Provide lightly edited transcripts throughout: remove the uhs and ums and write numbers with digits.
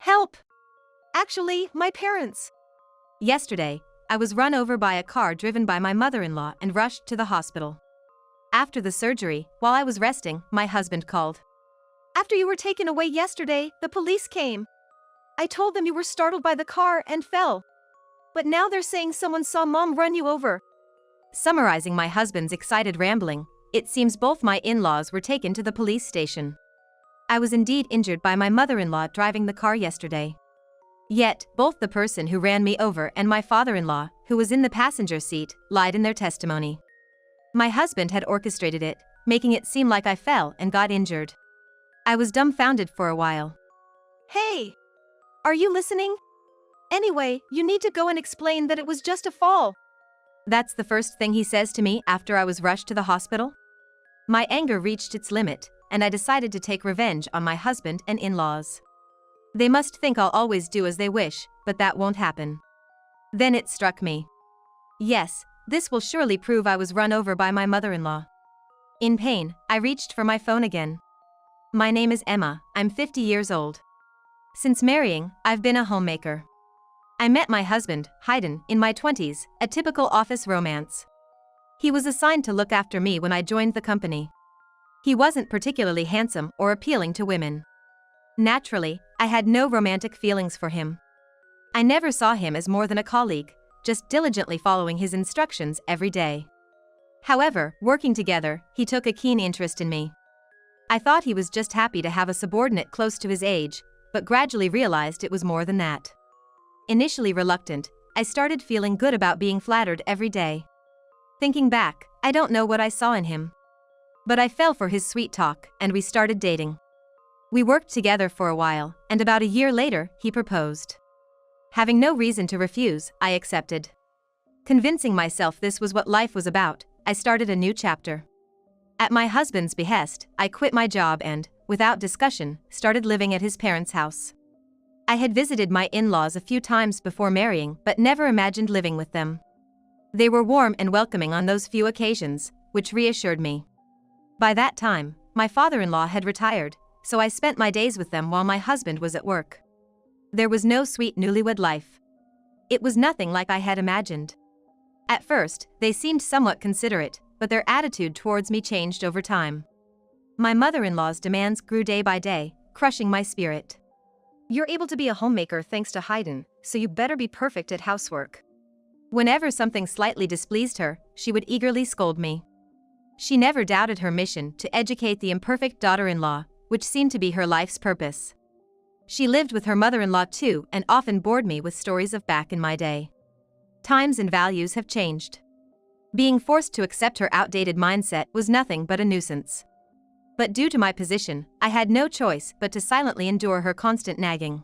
Help! Actually, my parents. Yesterday, I was run over by a car driven by my mother-in-law and rushed to the hospital. After the surgery, while I was resting, my husband called. After you were taken away yesterday, the police came. I told them you were startled by the car and fell. But now they're saying someone saw Mom run you over. Summarizing my husband's excited rambling, it seems both my in-laws were taken to the police station. I was indeed injured by my mother-in-law driving the car yesterday. Yet, both the person who ran me over and my father-in-law, who was in the passenger seat, lied in their testimony. My husband had orchestrated it, making it seem like I fell and got injured. I was dumbfounded for a while. Hey! Are you listening? Anyway, you need to go and explain that it was just a fall. That's the first thing he says to me after I was rushed to the hospital? My anger reached its limit, and I decided to take revenge on my husband and in-laws. They must think I'll always do as they wish, but that won't happen. Then it struck me. Yes, this will surely prove I was run over by my mother-in-law. In pain, I reached for my phone again. My name is Emma, I'm 50 years old. Since marrying, I've been a homemaker. I met my husband, Hayden, in my 20s, a typical office romance. He was assigned to look after me when I joined the company. He wasn't particularly handsome or appealing to women. Naturally, I had no romantic feelings for him. I never saw him as more than a colleague, just diligently following his instructions every day. However, working together, he took a keen interest in me. I thought he was just happy to have a subordinate close to his age, but gradually realized it was more than that. Initially reluctant, I started feeling good about being flattered every day. Thinking back, I don't know what I saw in him. But I fell for his sweet talk, and we started dating. We worked together for a while, and about a year later, he proposed. Having no reason to refuse, I accepted. Convincing myself this was what life was about, I started a new chapter. At my husband's behest, I quit my job and, without discussion, started living at his parents' house. I had visited my in-laws a few times before marrying, but never imagined living with them. They were warm and welcoming on those few occasions, which reassured me. By that time, my father-in-law had retired, so I spent my days with them while my husband was at work. There was no sweet newlywed life. It was nothing like I had imagined. At first, they seemed somewhat considerate, but their attitude towards me changed over time. My mother-in-law's demands grew day by day, crushing my spirit. You're able to be a homemaker thanks to Hayden, so you better be perfect at housework. Whenever something slightly displeased her, she would eagerly scold me. She never doubted her mission to educate the imperfect daughter-in-law, which seemed to be her life's purpose. She lived with her mother-in-law too and often bored me with stories of back in my day. Times and values have changed. Being forced to accept her outdated mindset was nothing but a nuisance. But due to my position, I had no choice but to silently endure her constant nagging.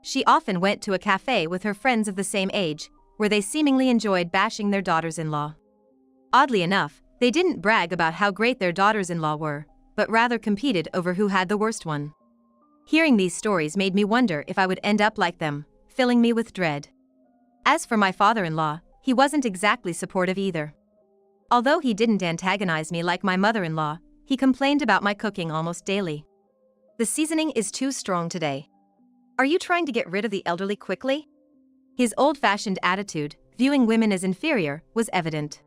She often went to a cafe with her friends of the same age, where they seemingly enjoyed bashing their daughters-in-law. Oddly enough, they didn't brag about how great their daughters-in-law were, but rather competed over who had the worst one. Hearing these stories made me wonder if I would end up like them, filling me with dread. As for my father-in-law, he wasn't exactly supportive either. Although he didn't antagonize me like my mother-in-law, he complained about my cooking almost daily. The seasoning is too strong today. Are you trying to get rid of the elderly quickly? His old-fashioned attitude, viewing women as inferior, was evident.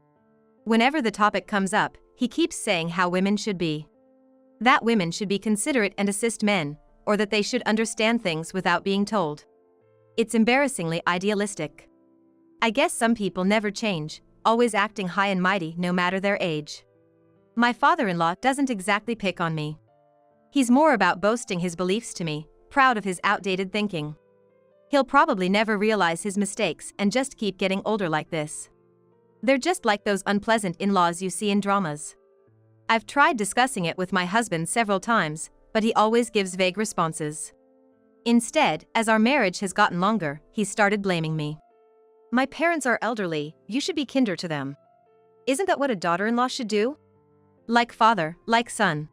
Whenever the topic comes up, he keeps saying how women should be. That women should be considerate and assist men, or that they should understand things without being told. It's embarrassingly idealistic. I guess some people never change, always acting high and mighty no matter their age. My father-in-law doesn't exactly pick on me. He's more about boasting his beliefs to me, proud of his outdated thinking. He'll probably never realize his mistakes and just keep getting older like this. They're just like those unpleasant in-laws you see in dramas. I've tried discussing it with my husband several times, but he always gives vague responses. Instead, as our marriage has gotten longer, he started blaming me. My parents are elderly, you should be kinder to them. Isn't that what a daughter-in-law should do? Like father, like son.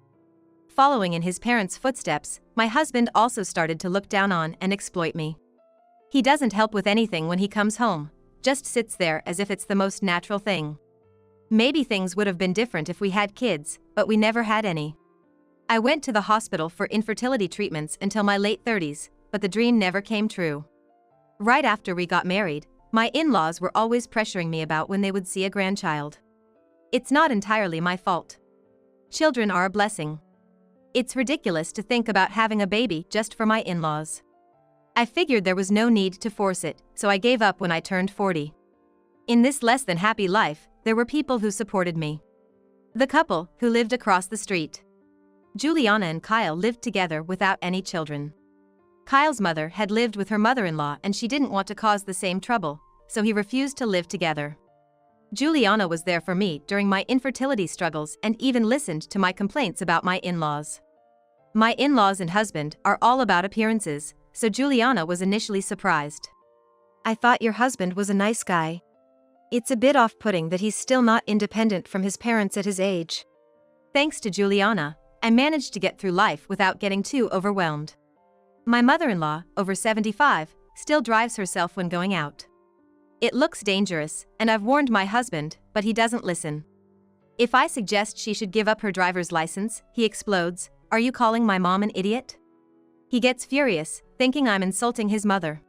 Following in his parents' footsteps, my husband also started to look down on and exploit me. He doesn't help with anything when he comes home, just sits there as if it's the most natural thing. Maybe things would have been different if we had kids, but we never had any. I went to the hospital for infertility treatments until my late 30s, but the dream never came true. Right after we got married, my in-laws were always pressuring me about when they would see a grandchild. It's not entirely my fault. Children are a blessing. It's ridiculous to think about having a baby just for my in-laws. I figured there was no need to force it, so I gave up when I turned 40. In this less than happy life, there were people who supported me. The couple, who lived across the street. Juliana and Kyle lived together without any children. Kyle's mother had lived with her mother-in-law and she didn't want to cause the same trouble, so he refused to live together. Juliana was there for me during my infertility struggles and even listened to my complaints about my in-laws. My in-laws and husband are all about appearances, so Juliana was initially surprised. I thought your husband was a nice guy. It's a bit off-putting that he's still not independent from his parents at his age. Thanks to Juliana, I managed to get through life without getting too overwhelmed. My mother-in-law, over 75, still drives herself when going out. It looks dangerous, and I've warned my husband, but he doesn't listen. If I suggest she should give up her driver's license, he explodes, "Are you calling my mom an idiot?" He gets furious, thinking I'm insulting his mother.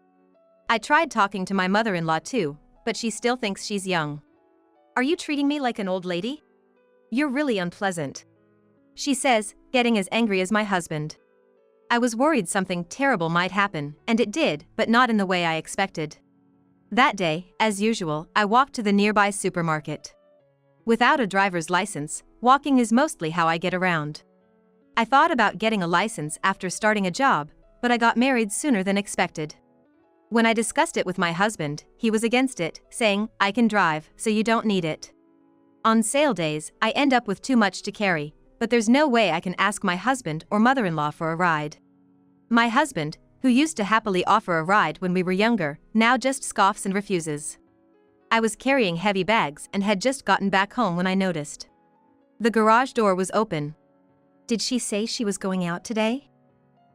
I tried talking to my mother-in-law too, but she still thinks she's young. "Are you treating me like an old lady? You're really unpleasant," she says, getting as angry as my husband. I was worried something terrible might happen, and it did, but not in the way I expected. That day, as usual, I walked to the nearby supermarket. Without a driver's license, walking is mostly how I get around. I thought about getting a license after starting a job, but I got married sooner than expected. When I discussed it with my husband, he was against it, saying, "I can drive, so you don't need it." On sale days, I end up with too much to carry, but there's no way I can ask my husband or mother-in-law for a ride. My husband, who used to happily offer a ride when we were younger, now just scoffs and refuses. I was carrying heavy bags and had just gotten back home when I noticed. The garage door was open. Did she say she was going out today?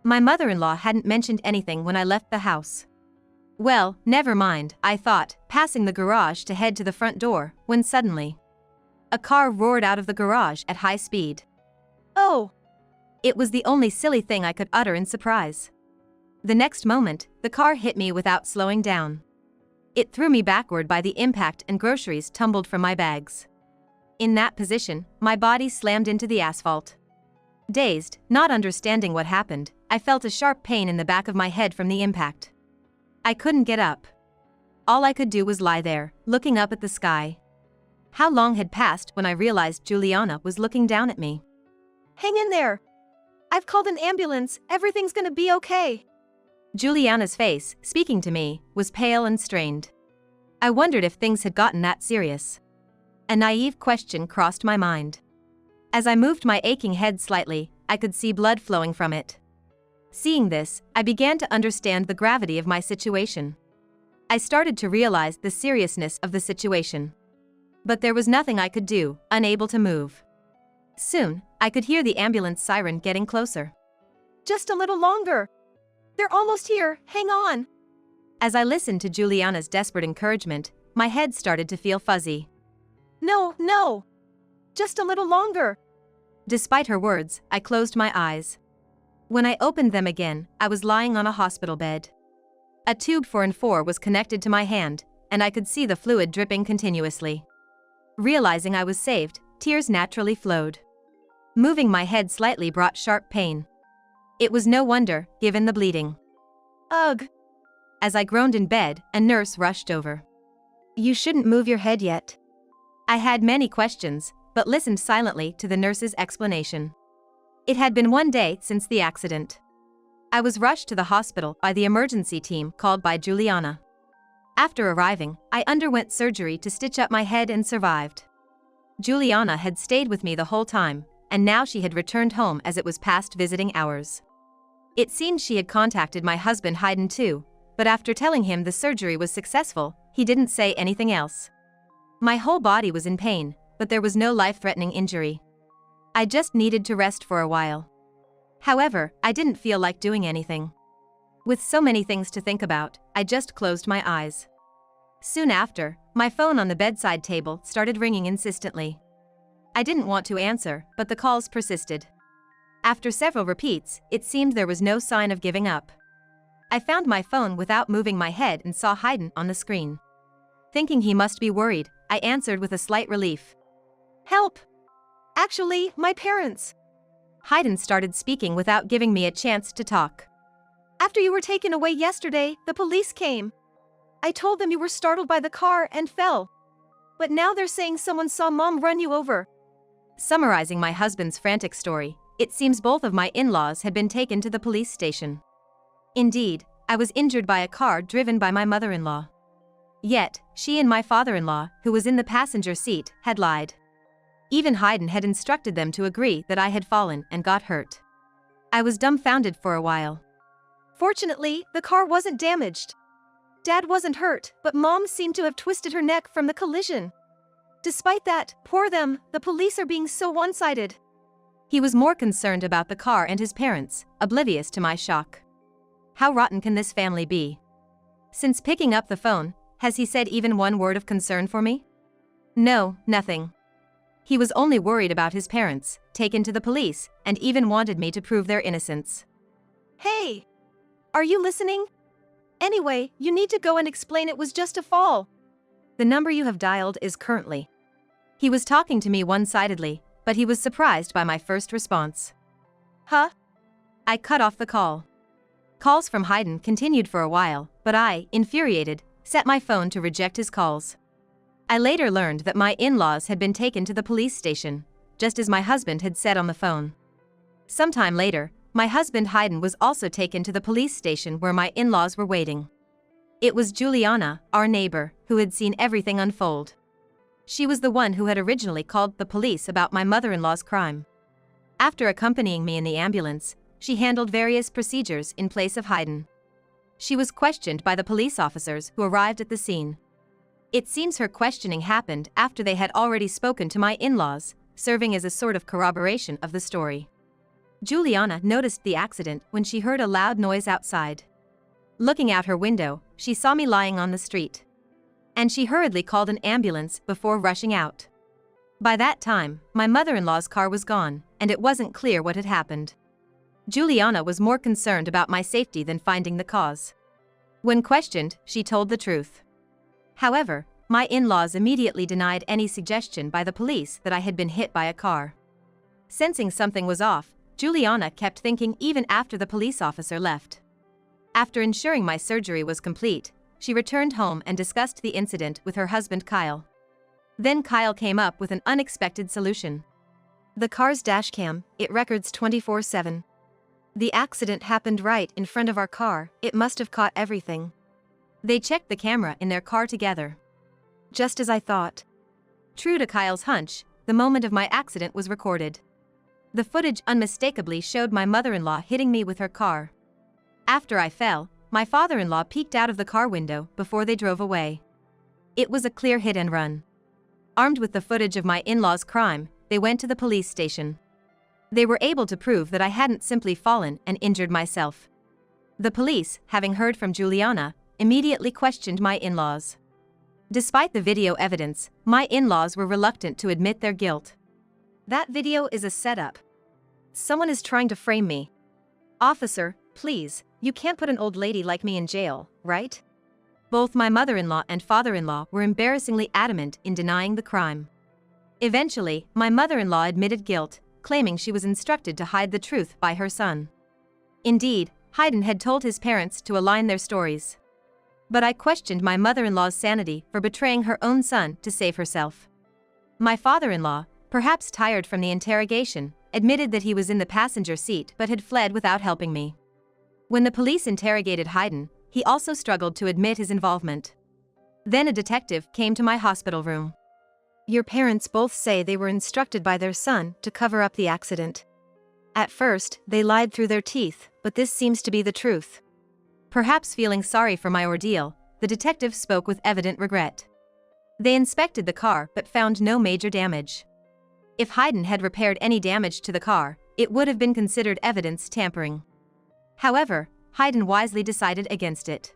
My mother-in-law hadn't mentioned anything when I left the house. Well, never mind, I thought, passing the garage to head to the front door, when suddenly a car roared out of the garage at high speed. "Oh!" It was the only silly thing I could utter in surprise. The next moment, the car hit me without slowing down. It threw me backward by the impact and groceries tumbled from my bags. In that position, my body slammed into the asphalt. Dazed, not understanding what happened, I felt a sharp pain in the back of my head from the impact. I couldn't get up. All I could do was lie there, looking up at the sky. How long had passed when I realized Juliana was looking down at me? "Hang in there. I've called an ambulance, everything's gonna be okay." Juliana's face, speaking to me, was pale and strained. I wondered if things had gotten that serious. A naive question crossed my mind. As I moved my aching head slightly, I could see blood flowing from it. Seeing this, I began to understand the gravity of my situation. I started to realize the seriousness of the situation. But there was nothing I could do, unable to move. Soon, I could hear the ambulance siren getting closer. "Just a little longer. They're almost here, hang on." As I listened to Juliana's desperate encouragement, my head started to feel fuzzy. "No, no. Just a little longer." Despite her words, I closed my eyes. When I opened them again, I was lying on a hospital bed. A tube 4 was connected to my hand, and I could see the fluid dripping continuously. Realizing I was saved, tears naturally flowed. Moving my head slightly brought sharp pain. It was no wonder, given the bleeding. "Ugh!" As I groaned in bed, a nurse rushed over. "You shouldn't move your head yet." I had many questions, but listened silently to the nurse's explanation. It had been 1 day since the accident. I was rushed to the hospital by the emergency team called by Juliana. After arriving, I underwent surgery to stitch up my head and survived. Juliana had stayed with me the whole time, and now she had returned home as it was past visiting hours. It seemed she had contacted my husband Hayden too, but after telling him the surgery was successful, he didn't say anything else. My whole body was in pain, but there was no life-threatening injury. I just needed to rest for a while. However, I didn't feel like doing anything. With so many things to think about, I just closed my eyes. Soon after, my phone on the bedside table started ringing insistently. I didn't want to answer, but the calls persisted. After several repeats, it seemed there was no sign of giving up. I found my phone without moving my head and saw Hayden on the screen. Thinking he must be worried, I answered with a slight relief. Help! Actually, my parents. Hayden started speaking without giving me a chance to talk. After you were taken away yesterday, the police came. I told them you were startled by the car and fell. But now they're saying someone saw Mom run you over. Summarizing my husband's frantic story, it seems both of my in-laws had been taken to the police station. Indeed, I was injured by a car driven by my mother-in-law. Yet, she and my father-in-law, who was in the passenger seat, had lied. Even Hayden had instructed them to agree that I had fallen and got hurt. I was dumbfounded for a while. Fortunately, the car wasn't damaged. Dad wasn't hurt, but Mom seemed to have twisted her neck from the collision. Despite that, poor them, the police are being so one-sided. He was more concerned about the car and his parents, oblivious to my shock. How rotten can this family be? Since picking up the phone, has he said even one word of concern for me? No, nothing. He was only worried about his parents, taken to the police, and even wanted me to prove their innocence. Hey! Are you listening? Anyway, you need to go and explain it was just a fall. The number you have dialed is currently. He was talking to me one-sidedly, but he was surprised by my first response. Huh? I cut off the call. Calls from Hayden continued for a while, but I, infuriated, set my phone to reject his calls. I later learned that my in-laws had been taken to the police station, just as my husband had said on the phone. Sometime later, my husband Hayden was also taken to the police station where my in-laws were waiting. It was Juliana, our neighbor, who had seen everything unfold. She was the one who had originally called the police about my mother-in-law's crime. After accompanying me in the ambulance, she handled various procedures in place of Hayden. She was questioned by the police officers who arrived at the scene. It seems her questioning happened after they had already spoken to my in-laws, serving as a sort of corroboration of the story. Juliana noticed the accident when she heard a loud noise outside. Looking out her window, she saw me lying on the street. And she hurriedly called an ambulance before rushing out. By that time, my mother-in-law's car was gone, and it wasn't clear what had happened. Juliana was more concerned about my safety than finding the cause. When questioned, she told the truth. However, my in-laws immediately denied any suggestion by the police that I had been hit by a car. Sensing something was off, Juliana kept thinking even after the police officer left. After ensuring my surgery was complete, she returned home and discussed the incident with her husband Kyle. Then Kyle came up with an unexpected solution. The car's dashcam, it records 24/7. The accident happened right in front of our car, it must have caught everything. They checked the camera in their car together. Just as I thought. True to Kyle's hunch, the moment of my accident was recorded. The footage unmistakably showed my mother-in-law hitting me with her car. After I fell, my father-in-law peeked out of the car window before they drove away. It was a clear hit and run. Armed with the footage of my in-laws' crime, they went to the police station. They were able to prove that I hadn't simply fallen and injured myself. The police, having heard from Juliana, immediately questioned my in-laws. Despite the video evidence, my in-laws were reluctant to admit their guilt. That video is a setup. Someone is trying to frame me. Officer, please, you can't put an old lady like me in jail, right? Both my mother-in-law and father-in-law were embarrassingly adamant in denying the crime. Eventually, my mother-in-law admitted guilt, claiming she was instructed to hide the truth by her son. Indeed, Hayden had told his parents to align their stories. But I questioned my mother-in-law's sanity for betraying her own son to save herself. My father-in-law, perhaps tired from the interrogation, admitted that he was in the passenger seat but had fled without helping me. When the police interrogated Hayden, he also struggled to admit his involvement. Then a detective came to my hospital room. Your parents both say they were instructed by their son to cover up the accident. At first, they lied through their teeth, but this seems to be the truth. Perhaps feeling sorry for my ordeal, the detective spoke with evident regret. They inspected the car but found no major damage. If Hayden had repaired any damage to the car, it would have been considered evidence tampering. However, Hayden wisely decided against it.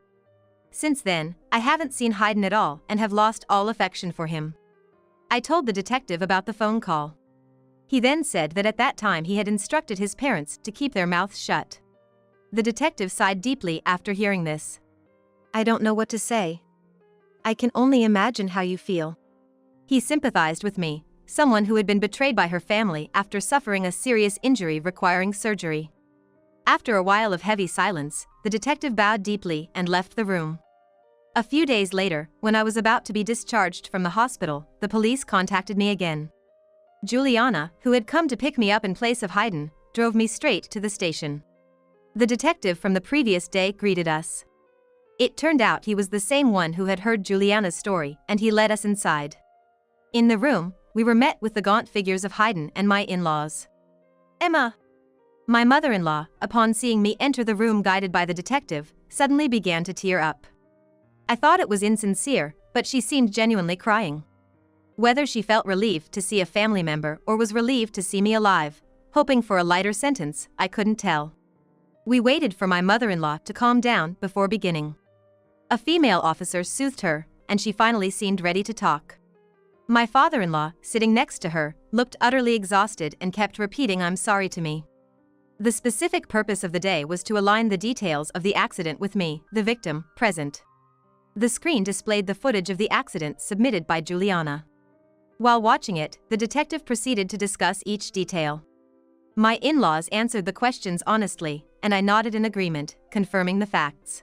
Since then, I haven't seen Hayden at all and have lost all affection for him. I told the detective about the phone call. He then said that at that time he had instructed his parents to keep their mouths shut. The detective sighed deeply after hearing this. I don't know what to say. I can only imagine how you feel. He sympathized with me, someone who had been betrayed by her family after suffering a serious injury requiring surgery. After a while of heavy silence, the detective bowed deeply and left the room. A few days later, when I was about to be discharged from the hospital, the police contacted me again. Juliana, who had come to pick me up in place of Hayden, drove me straight to the station. The detective from the previous day greeted us. It turned out he was the same one who had heard Juliana's story, and he led us inside. In the room, we were met with the gaunt figures of Hayden and my in-laws. Emma! My mother-in-law, upon seeing me enter the room guided by the detective, suddenly began to tear up. I thought it was insincere, but she seemed genuinely crying. Whether she felt relieved to see a family member or was relieved to see me alive, hoping for a lighter sentence, I couldn't tell. We waited for my mother-in-law to calm down before beginning. A female officer soothed her, and she finally seemed ready to talk. My father-in-law, sitting next to her, looked utterly exhausted and kept repeating "I'm sorry" to me. The specific purpose of the day was to align the details of the accident with me, the victim, present. The screen displayed the footage of the accident submitted by Juliana. While watching it, the detective proceeded to discuss each detail. My in-laws answered the questions honestly, and I nodded in agreement, confirming the facts.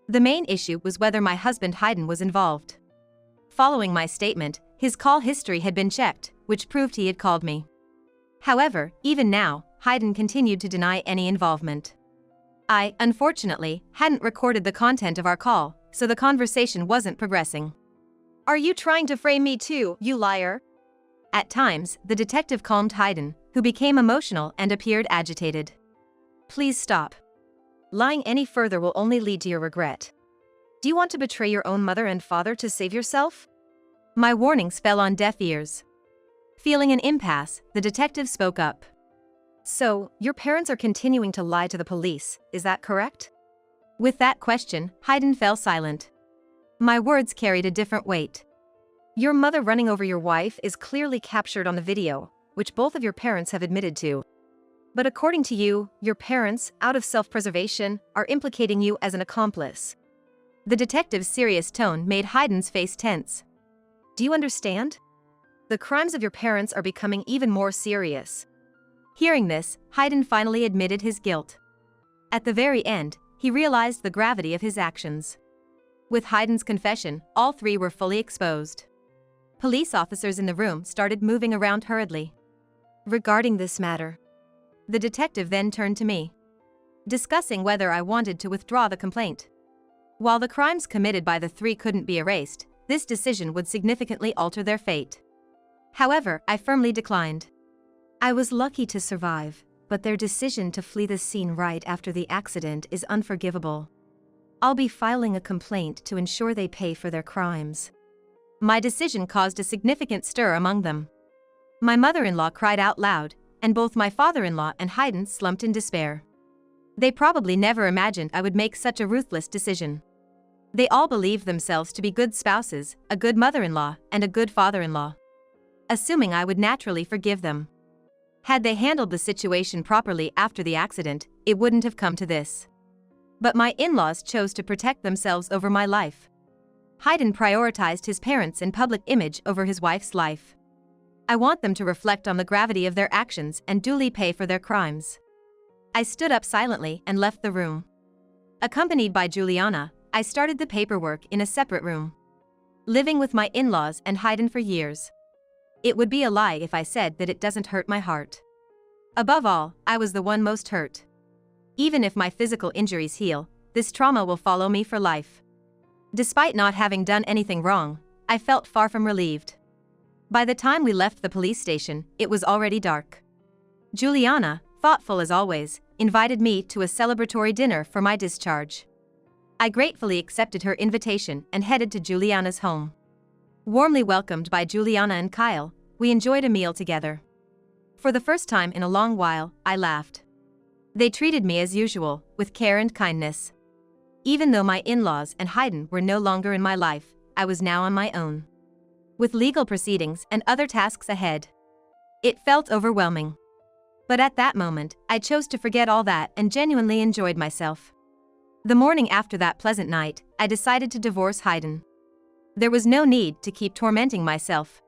The main issue was whether my husband Hayden was involved. Following my statement, his call history had been checked, which proved he had called me. However, even now, Hayden continued to deny any involvement. I, unfortunately, hadn't recorded the content of our call, so the conversation wasn't progressing. Are you trying to frame me too, you liar? At times, the detective calmed Hayden, who became emotional and appeared agitated. Please stop. Lying any further will only lead to your regret. Do you want to betray your own mother and father to save yourself? My warnings fell on deaf ears. Feeling an impasse, the detective spoke up. So, your parents are continuing to lie to the police, is that correct? With that question, Hayden fell silent. My words carried a different weight. Your mother running over your wife is clearly captured on the video, which both of your parents have admitted to. But according to you, your parents, out of self-preservation, are implicating you as an accomplice. The detective's serious tone made Hayden's face tense. Do you understand? The crimes of your parents are becoming even more serious. Hearing this, Hayden finally admitted his guilt. At the very end, he realized the gravity of his actions. With Hayden's confession, all three were fully exposed. Police officers in the room started moving around hurriedly. Regarding this matter, the detective then turned to me, discussing whether I wanted to withdraw the complaint. While the crimes committed by the three couldn't be erased, this decision would significantly alter their fate. However, I firmly declined. I was lucky to survive, but their decision to flee the scene right after the accident is unforgivable. I'll be filing a complaint to ensure they pay for their crimes. My decision caused a significant stir among them. My mother-in-law cried out loud, and both my father-in-law and Hayden slumped in despair. They probably never imagined I would make such a ruthless decision. They all believed themselves to be good spouses, a good mother-in-law, and a good father-in-law, assuming I would naturally forgive them. Had they handled the situation properly after the accident, it wouldn't have come to this. But my in-laws chose to protect themselves over my life. Hayden prioritized his parents' and public image over his wife's life. I want them to reflect on the gravity of their actions and duly pay for their crimes. I stood up silently and left the room. Accompanied by Juliana, I started the paperwork in a separate room. Living with my in-laws and Hayden for years. It would be a lie if I said that it doesn't hurt my heart. Above all, I was the one most hurt. Even if my physical injuries heal, this trauma will follow me for life. Despite not having done anything wrong, I felt far from relieved. By the time we left the police station, it was already dark. Juliana, thoughtful as always, invited me to a celebratory dinner for my discharge. I gratefully accepted her invitation and headed to Juliana's home. Warmly welcomed by Juliana and Kyle, we enjoyed a meal together. For the first time in a long while, I laughed. They treated me as usual, with care and kindness. Even though my in-laws and Hayden were no longer in my life, I was now on my own, with legal proceedings and other tasks ahead. It felt overwhelming. But at that moment, I chose to forget all that and genuinely enjoyed myself. The morning after that pleasant night, I decided to divorce Hayden. There was no need to keep tormenting myself.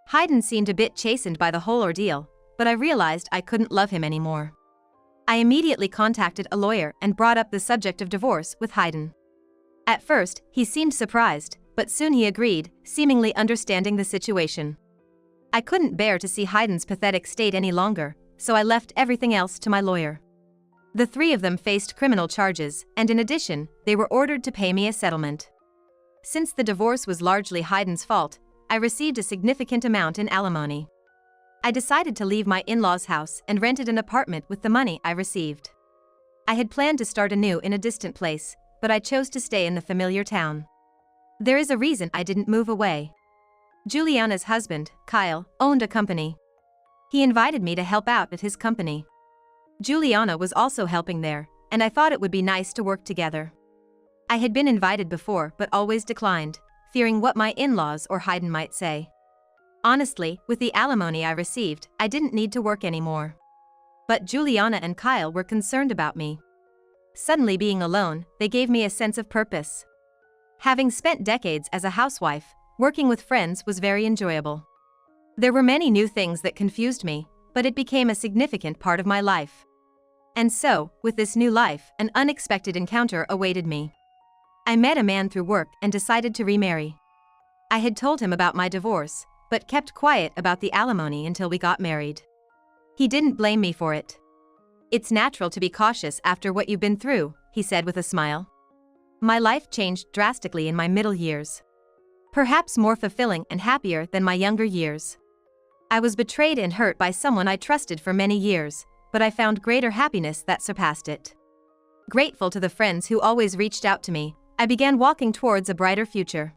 Hayden seemed a bit chastened by the whole ordeal, but I realized I couldn't love him anymore. I immediately contacted a lawyer and brought up the subject of divorce with Hayden. At first, he seemed surprised, but soon he agreed, seemingly understanding the situation. I couldn't bear to see Hayden's pathetic state any longer, so I left everything else to my lawyer. The three of them faced criminal charges, and in addition, they were ordered to pay me a settlement. Since the divorce was largely Hayden's fault, I received a significant amount in alimony. I decided to leave my in-laws' house and rented an apartment with the money I received. I had planned to start anew in a distant place, but I chose to stay in the familiar town. There is a reason I didn't move away. Juliana's husband, Kyle, owned a company. He invited me to help out at his company. Juliana was also helping there, and I thought it would be nice to work together. I had been invited before but always declined, fearing what my in-laws or Hayden might say. Honestly, with the alimony I received, I didn't need to work anymore. But Juliana and Kyle were concerned about me. Suddenly being alone, they gave me a sense of purpose. Having spent decades as a housewife, working with friends was very enjoyable. There were many new things that confused me, but it became a significant part of my life. And so, with this new life, an unexpected encounter awaited me. I met a man through work and decided to remarry. I had told him about my divorce, but kept quiet about the alimony until we got married. He didn't blame me for it. "It's natural to be cautious after what you've been through," he said with a smile. My life changed drastically in my middle years. Perhaps more fulfilling and happier than my younger years. I was betrayed and hurt by someone I trusted for many years, but I found greater happiness that surpassed it. Grateful to the friends who always reached out to me, I began walking towards a brighter future.